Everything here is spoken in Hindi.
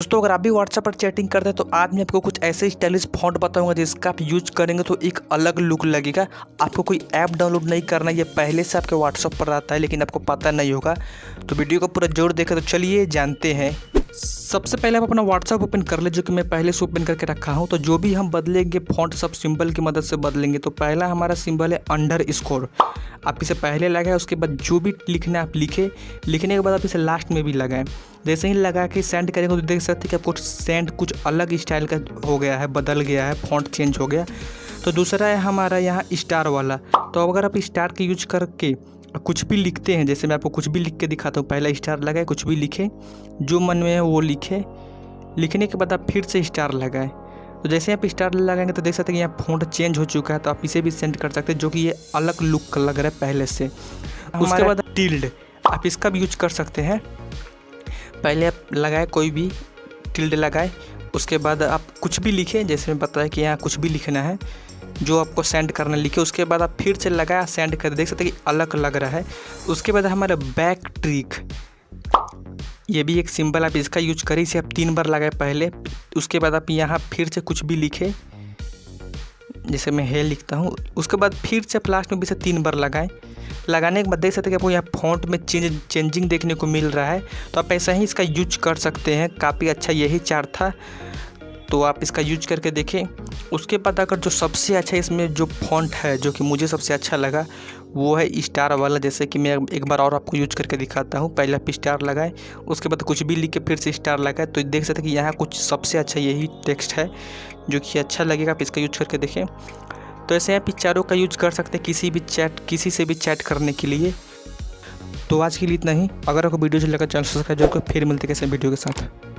दोस्तों अगर आप भी व्हाट्सएप पर चैटिंग करते हैं तो आज मैं आपको कुछ ऐसे स्टाइलिश फॉन्ट बताऊंगा जिसका आप यूज करेंगे तो एक अलग लुक लगेगा। आपको कोई ऐप डाउनलोड नहीं करना, ये पहले से आपके व्हाट्सएप पर आता है लेकिन आपको पता नहीं होगा। तो वीडियो को पूरा जोर देखें। तो चलिए जानते हैं। सबसे पहले आप अपना व्हाट्सएप ओपन कर ले, जो कि मैं पहले से ओपन करके रखा हूँ। तो जो भी हम बदलेंगे फॉन्ट सब सिंबल की मदद से बदलेंगे। तो पहला हमारा सिंबल है अंडरस्कोर, आप इसे पहले लगाएं। उसके बाद जो भी लिखना है आप लिखने के बाद आप इसे लास्ट में भी लगाएं। जैसे ही लगा के सेंड करेंगे तो देख सकते हैं कि आपको सेंड कुछ अलग स्टाइल का हो गया है, बदल गया है, फॉन्ट चेंज हो गया। तो दूसरा है हमारा यहाँ स्टार वाला। तो अगर आप स्टार के यूज करके कुछ भी लिखते हैं, जैसे मैं आपको कुछ भी लिख के दिखाता हूँ। पहला स्टार लगाए, कुछ भी लिखे, जो मन में है वो लिखे। लिखने के बाद आप फिर से स्टार लगाए। तो जैसे आप स्टार लगाएंगे तो देख सकते हैं कि यहाँ फॉन्ट चेंज हो चुका है। तो आप इसे भी सेंड कर सकते हैं, जो कि ये अलग लुक लग रहा है पहले से। उसके बाद टिल्ड, आप इसका भी यूज कर सकते हैं। पहले आप लगाए, कोई भी टिल्ड लगाए, उसके बाद आप कुछ भी लिखें। जैसे मैं बताया कि यहाँ कुछ भी लिखना है, जो आपको सेंड करना लिखे। उसके बाद आप फिर से लगाया, सेंड कर, देख सकते हैं कि अलग लग रहा है। उसके बाद हमारा बैक ट्रिक, ये भी एक सिंबल, आप इसका यूज करें। इसे आप 3 बार लगाए पहले। उसके बाद आप यहाँ फिर से कुछ भी लिखे, जैसे मैं हे लिखता हूँ। उसके बाद फिर से आप लास्ट में भी से 3 बार लगाएं। लगाने के बाद देख सकते हैं कि आपको यहाँ फॉन्ट में चेंजिंग देखने को मिल रहा है। तो आप ऐसा ही इसका यूज कर सकते हैं। काफ़ी अच्छा यही चार्ट था, तो आप इसका यूज करके देखें। उसके बाद अगर जो सबसे अच्छा इसमें जो फॉन्ट है, जो कि मुझे सबसे अच्छा लगा, वो है स्टार वाला। जैसे कि मैं एक बार और आपको यूज करके दिखाता हूँ। पहले आप स्टार लगाए, उसके बाद कुछ भी लिख के फिर से स्टार लगाए। तो देख सकते हैं कि यहाँ कुछ सबसे अच्छा यही टेक्स्ट है, जो कि अच्छा लगेगा। आप इसका यूज करके देखें। तो ऐसे आप चारों का यूज कर सकते हैं किसी से भी चैट करने के लिए। तो आज के लिए इतना ही। अगर आपको वीडियो अच्छा लगा चैनल सब्सक्राइब जरूर करें। फिर मिलते हैं किसी वीडियो के साथ।